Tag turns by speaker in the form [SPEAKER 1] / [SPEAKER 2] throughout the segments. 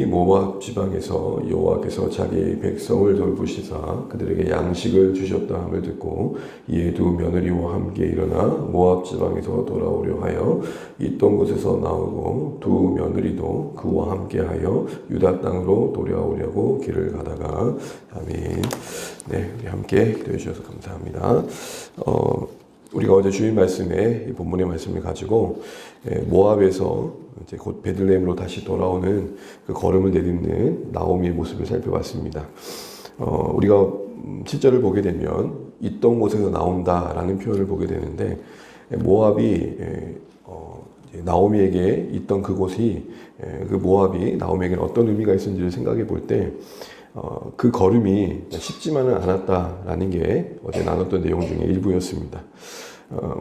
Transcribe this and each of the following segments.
[SPEAKER 1] 모압 지방에서 여호와께서 자기 백성을 돌보시사 그들에게 양식을 주셨다 함을 듣고 이에 두 며느리와 함께 일어나 모압 지방에서 돌아오려 하여 있던 곳에서 나오고 두 며느리도 그와 함께하여 유다 땅으로 돌아오려고 길을 가다가. 아멘. 네, 우리 함께 기도해 주셔서 감사합니다. 우리가 어제 주일 말씀에 이 본문의 말씀을 가지고 모압에서 이제 곧 베들레헴으로 다시 돌아오는 그 걸음을 내딛는 나오미의 모습을 살펴봤습니다. 우리가 7절을 보게 되면 있던 곳에서 나온다라는 표현을 보게 되는데 모압이 나오미에게 있던 그곳이 그 모압이 나오미에게는 어떤 의미가 있었는지를 생각해 볼 때 그 걸음이 쉽지만은 않았다라는 게 어제 나눴던 내용 중에 일부였습니다.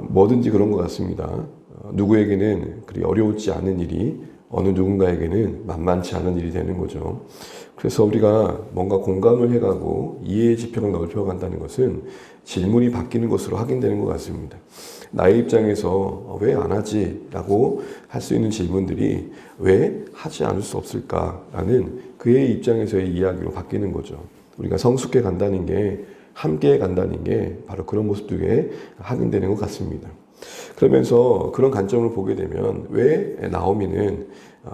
[SPEAKER 1] 뭐든지 그런 것 같습니다. 누구에게는 그리 어려우지 않은 일이 어느 누군가에게는 만만치 않은 일이 되는 거죠. 그래서 우리가 뭔가 공감을 해가고 이해의 지평을 넓혀간다는 것은 질문이 바뀌는 것으로 확인되는 것 같습니다. 나의 입장에서 왜 안 하지? 라고 할 수 있는 질문들이 왜 하지 않을 수 없을까라는 그의 입장에서의 이야기로 바뀌는 거죠. 우리가 성숙해 간다는 게 함께 간다는 게 바로 그런 모습들에 확인되는 것 같습니다. 그러면서 그런 관점을 보게 되면 왜 나오미는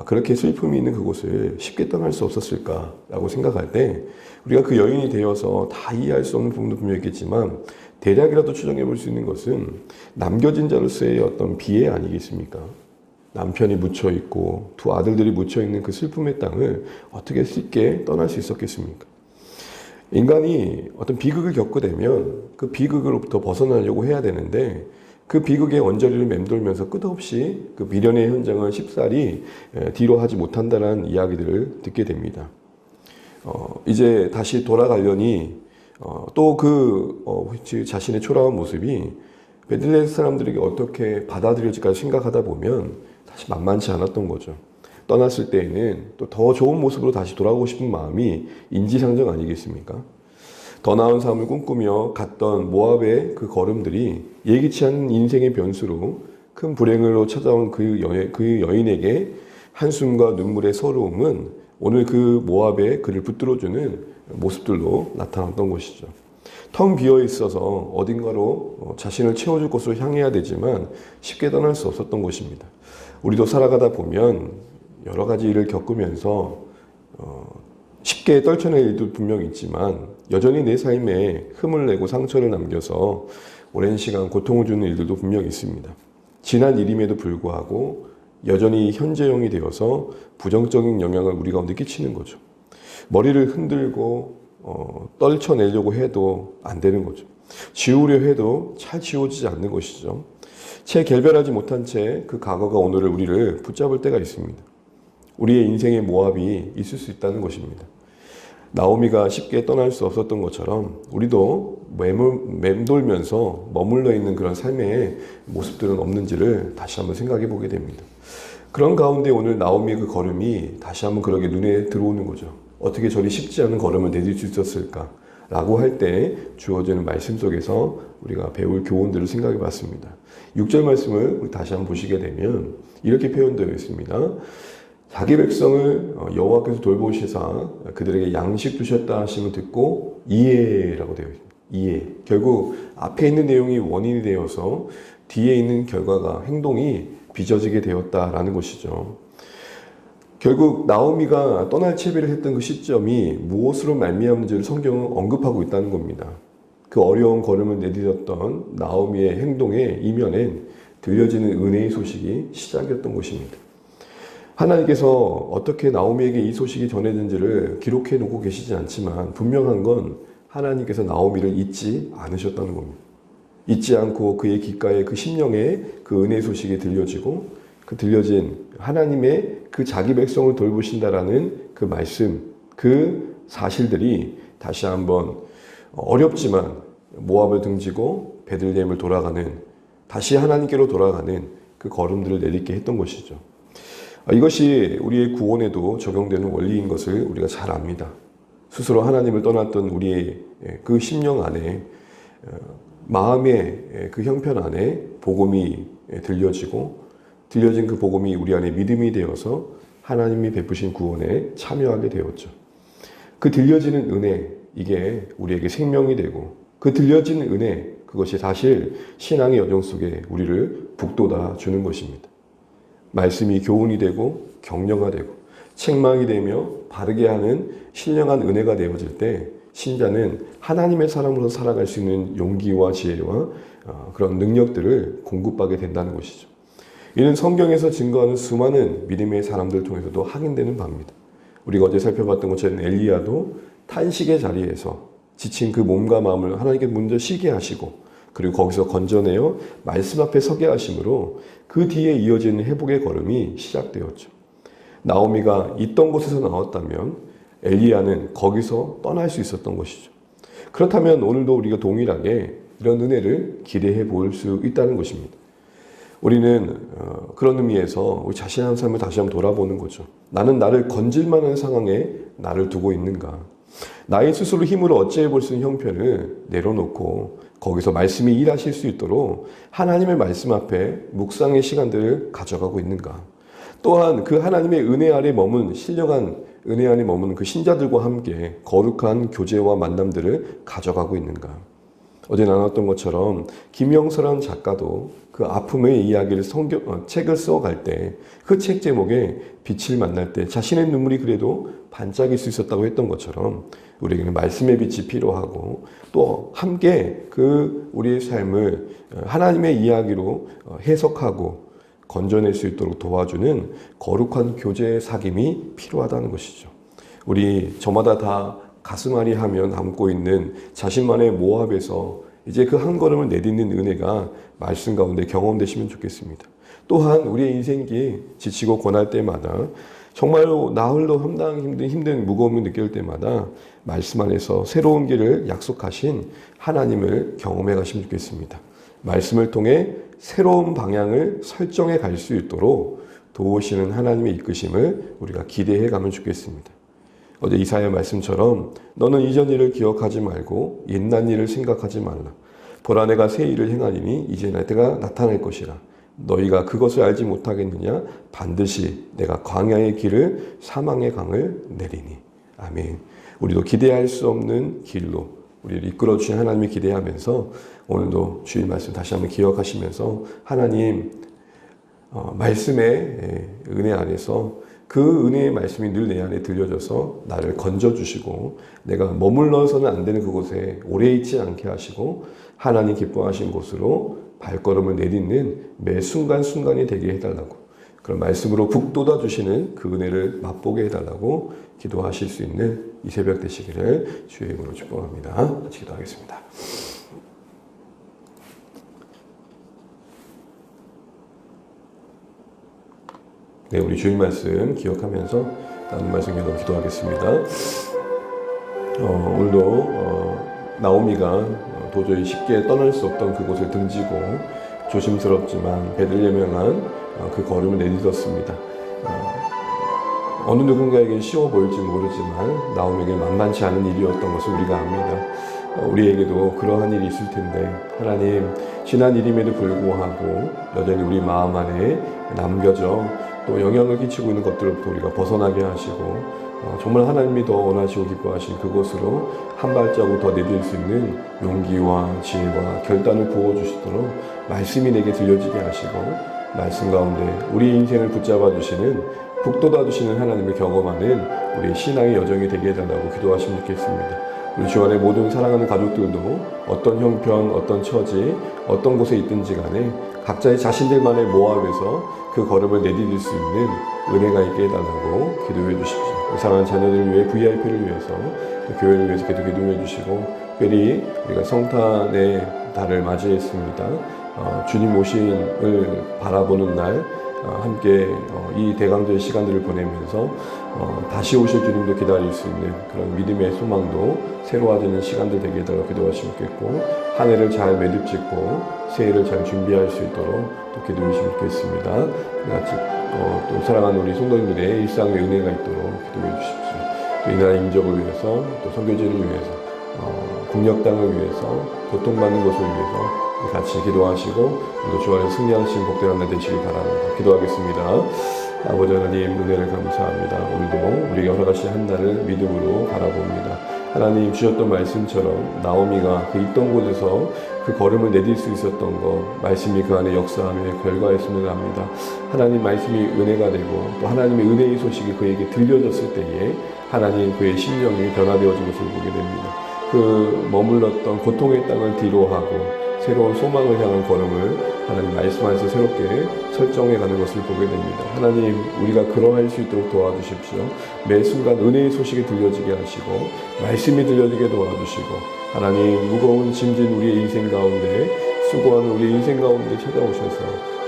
[SPEAKER 1] 그렇게 슬픔이 있는 그곳을 쉽게 떠날 수 없었을까라고 생각할 때 우리가 그 여인이 되어서 다 이해할 수 없는 부분도 분명히 있겠지만 대략이라도 추정해 볼 수 있는 것은 남겨진 자로서의 어떤 비애 아니겠습니까? 남편이 묻혀 있고 두 아들들이 묻혀 있는 그 슬픔의 땅을 어떻게 쉽게 떠날 수 있었겠습니까? 인간이 어떤 비극을 겪게 되면 그 비극으로부터 벗어나려고 해야 되는데 그 비극의 언저리를 맴돌면서 끝없이 그 미련의 현장을 쉽사리 뒤로 하지 못한다는 이야기들을 듣게 됩니다. 이제 다시 돌아가려니 또 자신의 초라한 모습이 베들레헴 사람들에게 어떻게 받아들여질까 생각하다 보면 다시 만만치 않았던 거죠. 떠났을 때에는 또 더 좋은 모습으로 다시 돌아오고 싶은 마음이 인지상정 아니겠습니까? 더 나은 삶을 꿈꾸며 갔던 모압의 그 걸음들이 예기치 않은 인생의 변수로 큰 불행으로 찾아온 그 여인에게 한숨과 눈물의 서러움은 오늘 그 모압의 그를 붙들어주는 모습들로 나타났던 것이죠. 텅 비어 있어서 어딘가로 자신을 채워줄 곳으로 향해야 되지만 쉽게 떠날 수 없었던 것입니다. 우리도 살아가다 보면 여러 가지 일을 겪으면서 쉽게 떨쳐낼 일도 분명히 있지만 여전히 내 삶에 흠을 내고 상처를 남겨서 오랜 시간 고통을 주는 일들도 분명히 있습니다. 지난 일임에도 불구하고 여전히 현재형이 되어서 부정적인 영향을 우리 가운데 끼치는 거죠. 머리를 흔들고 떨쳐내려고 해도 안 되는 거죠. 지우려 해도 잘 지워지지 않는 것이죠. 채 결별하지 못한 채 그 과거가 오늘을 우리를 붙잡을 때가 있습니다. 우리의 인생의 모압이 있을 수 있다는 것입니다. 나오미가 쉽게 떠날 수 없었던 것처럼 우리도 맴돌면서 머물러 있는 그런 삶의 모습들은 없는지를 다시 한번 생각해 보게 됩니다. 그런 가운데 오늘 나오미의 그 걸음이 다시 한번 그렇게 눈에 들어오는 거죠. 어떻게 저리 쉽지 않은 걸음을 내딜 수 있었을까? 라고 할 때 주어지는 말씀 속에서 우리가 배울 교훈들을 생각해 봤습니다. 6절 말씀을 다시 한번 보시게 되면 이렇게 표현되어 있습니다. 자기 백성을 여호와께서 돌보시사 그들에게 양식 주셨다 하심을 듣고 이해라고 되어 있습니다. 이해. 결국 앞에 있는 내용이 원인이 되어서 뒤에 있는 결과가 행동이 빚어지게 되었다라는 것이죠. 결국 나오미가 떠날 채비를 했던 그 시점이 무엇으로 말미암는지를 성경은 언급하고 있다는 겁니다. 그 어려운 걸음을 내딛었던 나오미의 행동의 이면엔 들려지는 은혜의 소식이 시작이었던 것입니다. 하나님께서 어떻게 나오미에게 이 소식이 전해진지를 기록해 놓고 계시지 않지만 분명한 건 하나님께서 나오미를 잊지 않으셨다는 겁니다. 잊지 않고 그의 귓가에 그 심령에 그 은혜의 소식이 들려지고 그 들려진 하나님의 그 자기 백성을 돌보신다라는 그 말씀, 그 사실들이 다시 한번 어렵지만 모압을 등지고 베들레헴을 돌아가는 다시 하나님께로 돌아가는 그 걸음들을 내딛게 했던 것이죠. 이것이 우리의 구원에도 적용되는 원리인 것을 우리가 잘 압니다. 스스로 하나님을 떠났던 우리의 그 심령 안에 마음의 그 형편 안에 복음이 들려지고 들려진 그 복음이 우리 안에 믿음이 되어서 하나님이 베푸신 구원에 참여하게 되었죠. 그 들려지는 은혜, 이게 우리에게 생명이 되고 그 들려지는 은혜, 그것이 사실 신앙의 여정 속에 우리를 북돋아 주는 것입니다. 말씀이 교훈이 되고 격려가 되고 책망이 되며 바르게 하는 신령한 은혜가 되어질 때 신자는 하나님의 사람으로 살아갈 수 있는 용기와 지혜와 그런 능력들을 공급받게 된다는 것이죠. 이는 성경에서 증거하는 수많은 믿음의 사람들을 통해서도 확인되는 바입니다. 우리가 어제 살펴봤던 것처럼 엘리야도 탄식의 자리에서 지친 그 몸과 마음을 하나님께 먼저 쉬게 하시고 그리고 거기서 건져내어 말씀 앞에 서게 하심으로 그 뒤에 이어지는 회복의 걸음이 시작되었죠. 나오미가 있던 곳에서 나왔다면 엘리야는 거기서 떠날 수 있었던 것이죠. 그렇다면 오늘도 우리가 동일하게 이런 은혜를 기대해 볼 수 있다는 것입니다. 우리는 그런 의미에서 우리 자신의 삶을 다시 한번 돌아보는 거죠. 나는 나를 건질 만한 상황에 나를 두고 있는가? 나의 스스로 힘으로 어찌해 볼 수 있는 형편을 내려놓고 거기서 말씀이 일하실 수 있도록 하나님의 말씀 앞에 묵상의 시간들을 가져가고 있는가? 또한 그 하나님의 은혜 아래 머문 신령한 은혜 안에 머무는 그 신자들과 함께 거룩한 교제와 만남들을 가져가고 있는가? 어제 나눴던 것처럼 김영서라는 작가도 그 아픔의 이야기를 책을 써갈 때 그 책 제목에 빛을 만날 때 자신의 눈물이 그래도 반짝일 수 있었다고 했던 것처럼 우리에게는 말씀의 빛이 필요하고 또 함께 그 우리의 삶을 하나님의 이야기로 해석하고 건져낼 수 있도록 도와주는 거룩한 교제의 사귐이 필요하다는 것이죠. 우리 저마다 다 가슴앓이 하며 남고 있는 자신만의 모압에서 이제 그 한 걸음을 내딛는 은혜가 말씀 가운데 경험되시면 좋겠습니다. 또한 우리의 인생기 지치고 고날 때마다 정말로 나 홀로 감당하기 힘든 무거움을 느낄 때마다 말씀 안에서 새로운 길을 약속하신 하나님을 경험해 가시면 좋겠습니다. 말씀을 통해 새로운 방향을 설정해 갈 수 있도록 도우시는 하나님의 이끄심을 우리가 기대해 가면 좋겠습니다. 어제 이사야 말씀처럼 너는 이전 일을 기억하지 말고 옛날 일을 생각하지 말라. 보라 내가 새 일을 행하리니 이제 날 때가 나타날 것이라. 너희가 그것을 알지 못하겠느냐? 반드시 내가 광야의 길을 사망의 강을 내리니. 아멘. 우리도 기대할 수 없는 길로 우리를 이끌어 주신 하나님을 기대하면서 오늘도 주일 말씀 다시 한번 기억하시면서 하나님 말씀의 은혜 안에서 그 은혜의 말씀이 늘 내 안에 들려져서 나를 건져주시고 내가 머물러서는 안 되는 그곳에 오래 있지 않게 하시고 하나님 기뻐하신 곳으로 발걸음을 내딛는 매 순간순간이 되게 해달라고 그런 말씀으로 북돋아 주시는 그 은혜를 맛보게 해달라고 기도하실 수 있는 이 새벽 되시기를 주의 이름으로 축복합니다. 같이 기도하겠습니다. 네, 우리 주일 말씀 기억하면서 나눈 말씀 계속 기도하겠습니다. 오늘도 나오미가 도저히 쉽게 떠날 수 없던 그곳을 등지고 조심스럽지만 베들레헴을 향한 그 걸음을 내딛었습니다. 어느 누군가에게 쉬워 보일지 모르지만 나오미에게 만만치 않은 일이었던 것을 우리가 압니다. 우리에게도 그러한 일이 있을 텐데 하나님 지난 일임에도 불구하고 여전히 우리 마음 안에 남겨져 또 영향을 끼치고 있는 것들로부터 우리가 벗어나게 하시고 정말 하나님이 더 원하시고 기뻐하신 그곳으로 한 발자국 더 내딜 수 있는 용기와 지혜와 결단을 부어주시도록 말씀이 내게 들려지게 하시고 말씀 가운데 우리 인생을 붙잡아 주시는 북돋아 주시는 하나님을 경험하는 우리 신앙의 여정이 되게 해달라고 기도하시면 좋겠습니다. 우리 주 안에 모든 사랑하는 가족들도 어떤 형편, 어떤 처지, 어떤 곳에 있든지 간에 각자의 자신들만의 모압에서 그 걸음을 내디딜 수 있는 은혜가 있게 해달라고 기도해 주십시오. 사랑하는 자녀들을 위해 VIP를 위해서 또 교회를 위해서 계속 기도해 주시고 특별히 우리가 성탄의 달을 맞이했습니다. 주님 오심을 바라보는 날 함께 이 대강절의 시간들을 보내면서 다시 오실 주님도 기다릴 수 있는 그런 믿음의 소망도 새로워지는 시간들 되게 해달라고 기도하시면 좋겠고 한 해를 잘 매듭짓고 새해를 잘 준비할 수 있도록 또 기도해 주시면 좋겠습니다. 같이 또 사랑하는 우리 성도님들의 일상의 은혜가 있도록 기도해 주십시오. 또 이 나라 인접을 위해서 또 선교지를 위해서 국력 땅을 위해서 고통받는 것을 위해서 같이 기도하시고 또 주 안에서 승리하신 복된 한 날 되시길 바랍니다. 기도하겠습니다. 아버지 하나님, 은혜를 감사합니다. 오늘도 우리가 허락하신 한 날을 믿음으로 바라봅니다. 하나님 주셨던 말씀처럼 나오미가 그 있던 곳에서 그 걸음을 내딜 수 있었던 것, 말씀이 그 안에 역사하며 결과했음을 압니다. 하나님 말씀이 은혜가 되고 또 하나님의 은혜의 소식이 그에게 들려졌을 때에 하나님 그의 심령이 변화되어진 것을 보게 됩니다. 그 머물렀던 고통의 땅을 뒤로하고 새로운 소망을 향한 걸음을 하나님 말씀 안에서 새롭게 설정해 가는 것을 보게 됩니다. 하나님, 우리가 그러할 수 있도록 도와주십시오. 매 순간 은혜의 소식이 들려지게 하시고 말씀이 들려지게 도와주시고 하나님, 무거운 짐진 우리의 인생 가운데, 수고하는 우리의 인생 가운데 찾아오셔서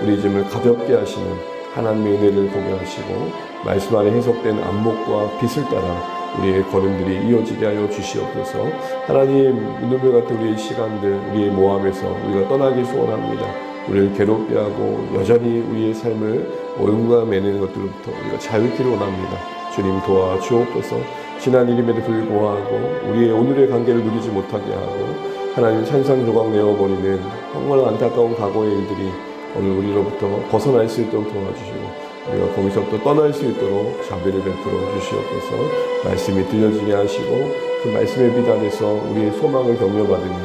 [SPEAKER 1] 우리 짐을 가볍게 하시는 하나님의 은혜를 보게 하시고 말씀 안에 해석된 안목과 빛을 따라 우리의 걸음들이 이어지게 하여 주시옵소서. 하나님, 눈물 같은 우리의 시간들, 우리의 모함에서 우리가 떠나길 소원합니다. 우리를 괴롭게 하고 여전히 우리의 삶을 어둠과 매는 것들로부터 우리가 자유기를 원합니다. 주님 도와주옵소서. 지난 일임에도 불구하고 우리의 오늘의 관계를 누리지 못하게 하고 하나님 산상조각 내어버리는 정말 안타까운 과거의 일들이 오늘 우리로부터 벗어날 수 있도록 도와주시고 우리가 거기서부터 떠날 수 있도록 자비를 베풀어 주시옵소서. 말씀이 들려지게 하시고 그 말씀에 비단해서 우리의 소망을 격려받으며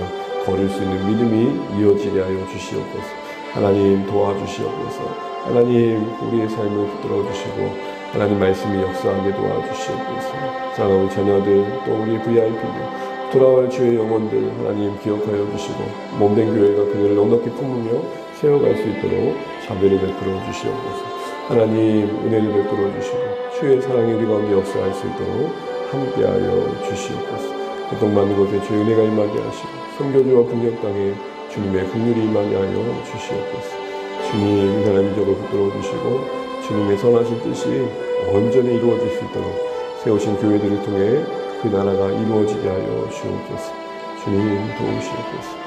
[SPEAKER 1] 걸을 수 있는 믿음이 이어지게 하여 주시옵소서. 하나님 도와주시옵소서. 하나님 우리의 삶을 붙들어 주시고 하나님 말씀이 역사하게 도와주시옵소서. 사랑하는 자녀들 또 우리의 VIP들 돌아올 주의 영혼들 하나님 기억하여 주시고 몸된 교회가 그들을 넉넉히 품으며 세워갈 수 있도록 자비를 베풀어 주시옵소서. 하나님 은혜를 베풀어 주시고 주의 사랑이 우리 가운데 역사할 수 있도록 함께하여 주시옵소서. 고통받는 곳에 주의 은혜가 임하게 하시고 선교주와 분경 땅에 주님의 긍휼이 임하게 하여 주시옵소서. 주님 하나님 민족을 붙들어 주시고 주님의 선하신 뜻이 온전히 이루어질 수 있도록 세우신 교회들을 통해 그 나라가 이루어지게 하여 주옵소서. 주님 도우시옵소서.